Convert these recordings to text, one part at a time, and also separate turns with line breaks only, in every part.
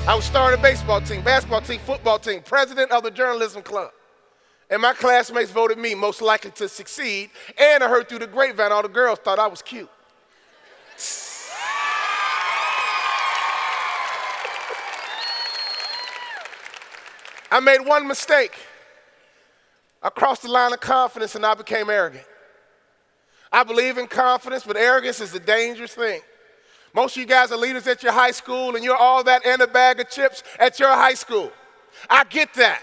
I was starting a baseball team, basketball team, football team, president of the journalism club. And my classmates voted me most likely to succeed, and I heard through the grapevine all the girls thought I was cute. I made one mistake. I crossed the line of confidence and I became arrogant. I believe in confidence, but arrogance is a dangerous thing. Most of you guys are leaders at your high school, and you're all that and a bag of chips at your high school. I get that.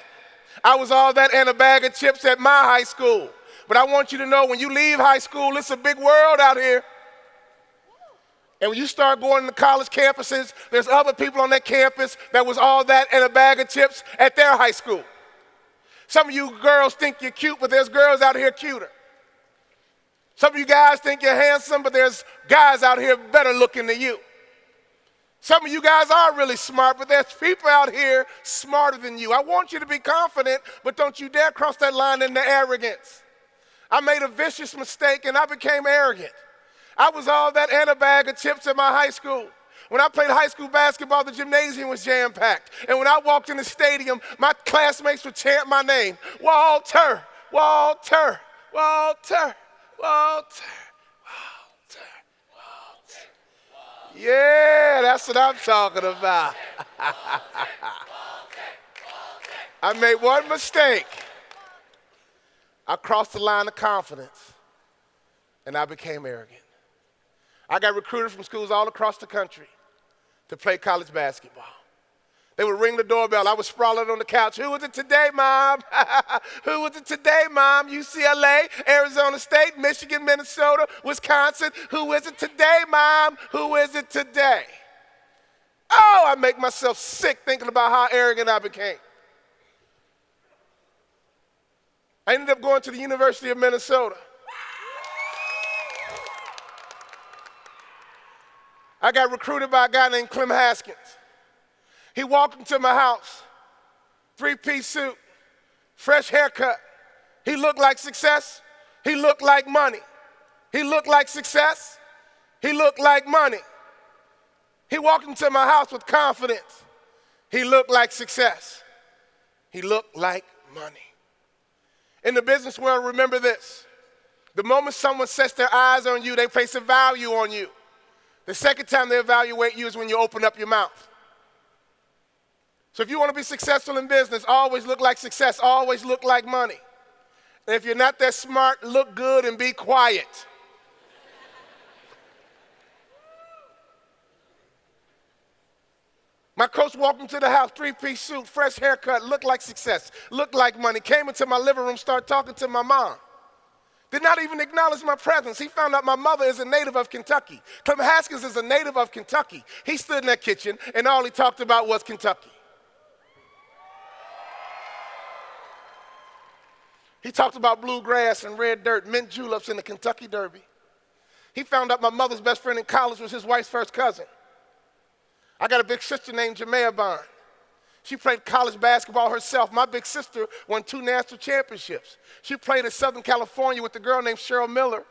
I was all that and a bag of chips at my high school. But I want you to know, when you leave high school, it's a big world out here. And when you start going to college campuses, there's other people on that campus that was all that and a bag of chips at their high school. Some of you girls think you're cute, but there's girls out here cuter. Some of you guys think you're handsome, but there's guys out here better looking than you. Some of you guys are really smart, but there's people out here smarter than you. I want you to be confident, but don't you dare cross that line into arrogance. I made a vicious mistake and I became arrogant. I was all that and a bag of chips at my high school. When I played high school basketball, the gymnasium was jam-packed. And when I walked in the stadium, my classmates would chant my name, Walter, Walter, Walter, Walter, Walter, Walter. Yeah, that's what I'm talking about. I made one mistake. I crossed the line of confidence, and I became arrogant. I got recruited from schools all across the country to play college basketball. They would ring the doorbell. I was sprawling on the couch. Who is it today, Mom? Who is it today, Mom? UCLA, Arizona State, Michigan, Minnesota, Wisconsin. Who is it today, Mom? Who is it today? Oh, I make myself sick thinking about how arrogant I became. I ended up going to the University of Minnesota. I got recruited by a guy named Clem Haskins. He walked into my house, three-piece suit, fresh haircut. He looked like success. He looked like money. He looked like success. He looked like money. He walked into my house with confidence. He looked like success. He looked like money. In the business world, remember this. The moment someone sets their eyes on you, they place a value on you. The second time they evaluate you is when you open up your mouth. So if you want to be successful in business, always look like success, always look like money. And if you're not that smart, look good and be quiet. My coach walked into the house, three-piece suit, fresh haircut, looked like success, looked like money, came into my living room, started talking to my mom. Did not even acknowledge my presence. He found out my mother is a native of Kentucky. Clem Haskins is a native of Kentucky. He stood in that kitchen, and all he talked about was Kentucky. He talked about bluegrass and red dirt, mint juleps, and the Kentucky Derby. He found out my mother's best friend in college was his wife's first cousin. I got a big sister named Jamea Bond. She played college basketball herself. My big sister won 2 national championships. She played in Southern California with a girl named Cheryl Miller,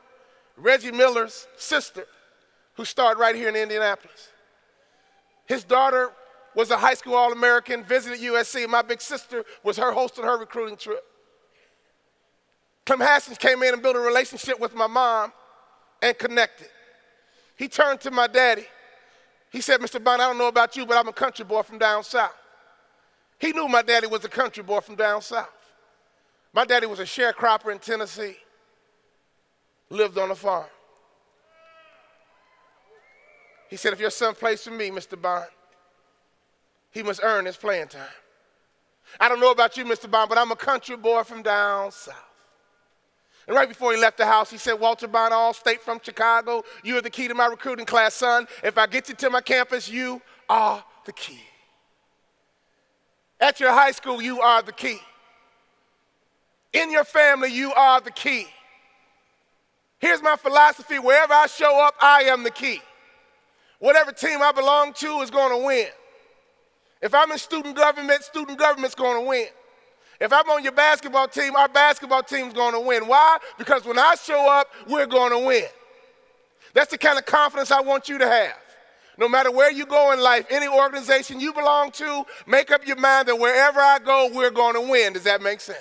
Reggie Miller's sister, who starred right here in Indianapolis. His daughter was a high school All-American, visited USC. My big sister was hosting her recruiting trip. Clem Haskins came in and built a relationship with my mom and connected. He turned to my daddy. He said, Mr. Bond, I don't know about you, but I'm a country boy from down south. He knew my daddy was a country boy from down south. My daddy was a sharecropper in Tennessee, lived on a farm. He said, if your son plays for me, Mr. Bond, he must earn his playing time. I don't know about you, Mr. Bond, but I'm a country boy from down south. And right before he left the house, he said, Walter Bond, all-state from Chicago, you are the key to my recruiting class, son. If I get you to my campus, you are the key. At your high school, you are the key. In your family, you are the key. Here's my philosophy. Wherever I show up, I am the key. Whatever team I belong to is going to win. If I'm in student government's going to win. If I'm on your basketball team, our basketball team's going to win. Why? Because when I show up, we're going to win. That's the kind of confidence I want you to have. No matter where you go in life, any organization you belong to, make up your mind that wherever I go, we're going to win. Does that make sense?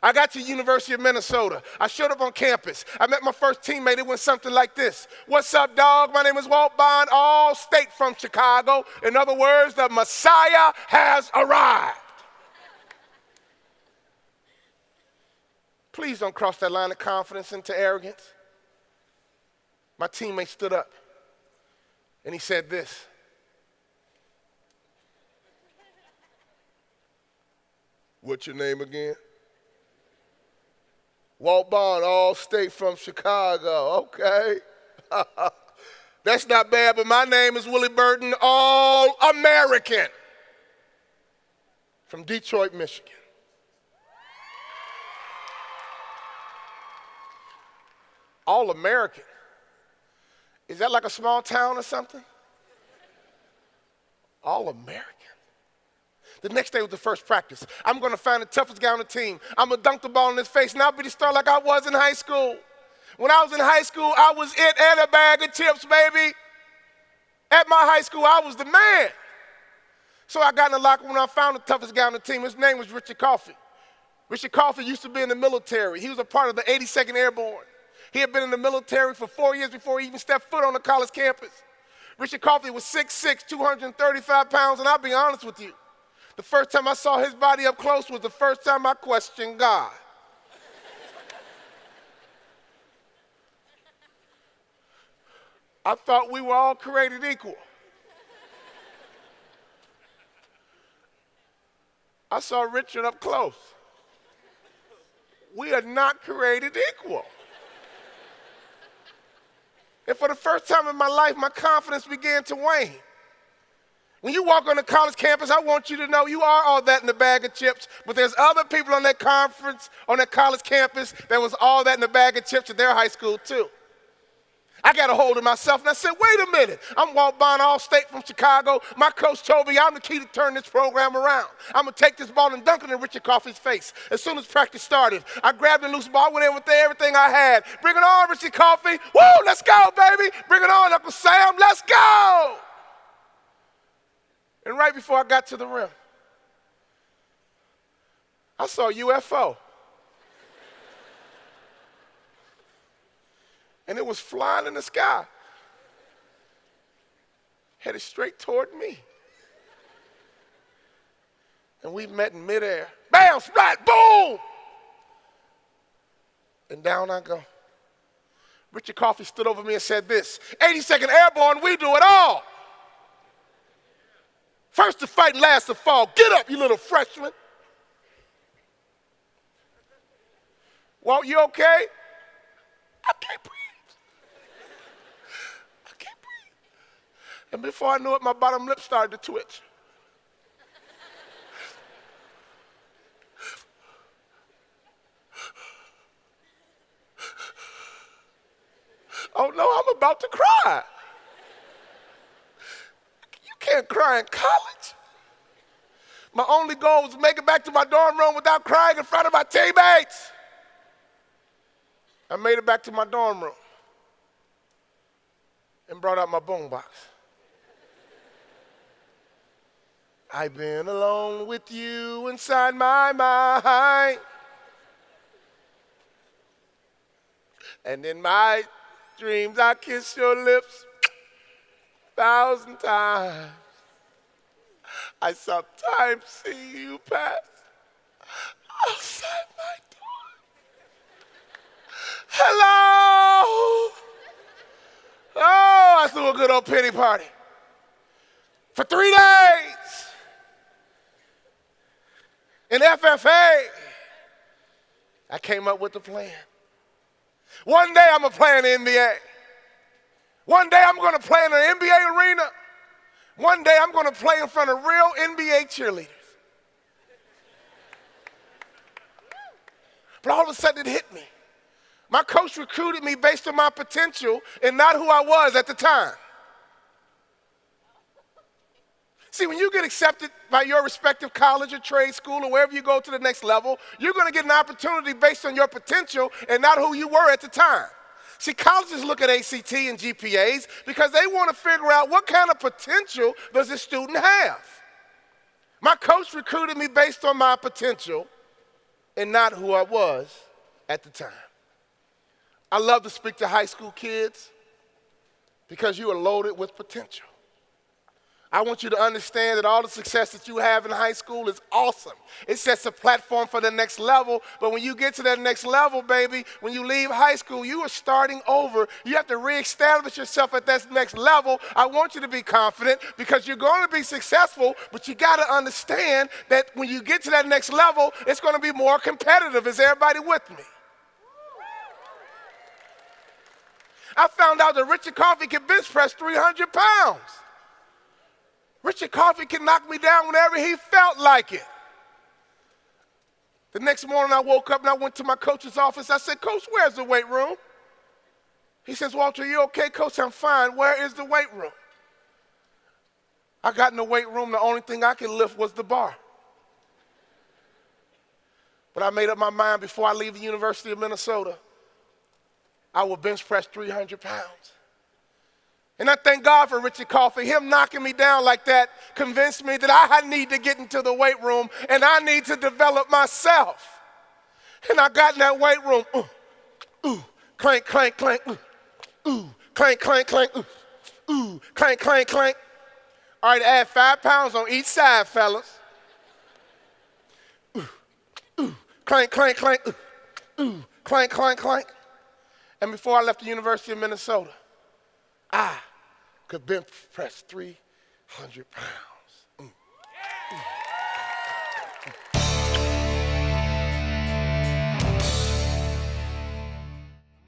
I got to University of Minnesota. I showed up on campus. I met my first teammate. It went something like this. What's up, dog? My name is Walt Bond, all state from Chicago. In other words, the Messiah has arrived. Please don't cross that line of confidence into arrogance. My teammate stood up and he said this. What's your name again? Walt Bond, all state from Chicago. Okay. That's not bad, but my name is Willie Burton, all American from Detroit, Michigan. All American. Is that like a small town or something? All American. The next day was the first practice. I'm going to find the toughest guy on the team. I'm going to dunk the ball in his face, and I'll be the star like I was in high school. When I was in high school, I was it and a bag of chips, baby. At my high school, I was the man. So I got in the locker room and I found the toughest guy on the team. His name was Richard Coffey. Richard Coffey used to be in the military. He was a part of the 82nd Airborne. He had been in the military for 4 years before he even stepped foot on the college campus. Richard Coffey was 6'6", 235 pounds, and I'll be honest with you. The first time I saw his body up close was the first time I questioned God. I thought we were all created equal. I saw Richard up close. We are not created equal. And for the first time in my life, my confidence began to wane. When you walk on the college campus, I want you to know you are all that in a bag of chips, but there's other people on that conference, on that college campus, that was all that in a bag of chips at their high school too. I got a hold of myself and I said, wait a minute. I'm Walt Bond, all state from Chicago. My coach told me I'm the key to turn this program around. I'm going to take this ball and dunk it in Richard Coffey's face. As soon as practice started, I grabbed the loose ball, went in with everything I had. Bring it on, Richard Coffey. Woo, let's go, baby. Bring it on, Uncle Sam. Let's go. And right before I got to the rim, I saw a UFO. And it was flying in the sky, headed straight toward me. And we met in midair. Bam, splat, boom! And down I go. Richard Coffey stood over me and said this, 82nd Airborne, we do it all. First to fight and last to fall. Get up, you little freshman. Walt, you okay? I can't breathe. I can't breathe. And before I knew it, my bottom lip started to twitch. Oh no, I'm about to cry. Can't cry in college. My only goal was to make it back to my dorm room without crying in front of my teammates. I made it back to my dorm room and brought out my boombox. I've been alone with you inside my mind. And in my dreams I kiss your lips 1,000 times. I sometimes see you pass outside my door. Hello. Oh, I threw a good old pity party. For 3 days in FFA, I came up with a plan. One day I'm going to play in the NBA. One day I'm going to play in an NBA arena. One day I'm going to play in front of real NBA cheerleaders. But all of a sudden it hit me. My coach recruited me based on my potential and not who I was at the time. See, when you get accepted by your respective college or trade school or wherever you go to the next level, you're going to get an opportunity based on your potential and not who you were at the time. See, colleges look at ACT and GPAs because they want to figure out what kind of potential does this student have. My coach recruited me based on my potential and not who I was at the time. I love to speak to high school kids because you are loaded with potential. I want you to understand that all the success that you have in high school is awesome. It sets a platform for the next level, but when you get to that next level, baby, when you leave high school, you are starting over. You have to reestablish yourself at that next level. I want you to be confident because you're going to be successful, but you got to understand that when you get to that next level, it's going to be more competitive. Is everybody with me? I found out that Richard Coffey can bench press 300 pounds. Richard Coffey can knock me down whenever he felt like it. The next morning I woke up and I went to my coach's office. I said, Coach, where's the weight room? He says, Walter, you okay? Coach, I'm fine. Where is the weight room? I got in the weight room. The only thing I could lift was the bar. But I made up my mind before I leave the University of Minnesota, I will bench press 300 pounds. And I thank God for Richard Coffey. Him knocking me down like that convinced me that I need to get into the weight room and I need to develop myself. And I got in that weight room. Clank, clank, clank. Clank, clank, clank. Clank, clank, clank. All right, add 5 pounds on each side, fellas. Clank, clank, clank. Clank, clank, clank. And before I left the University of Minnesota, I could bench press 300 pounds.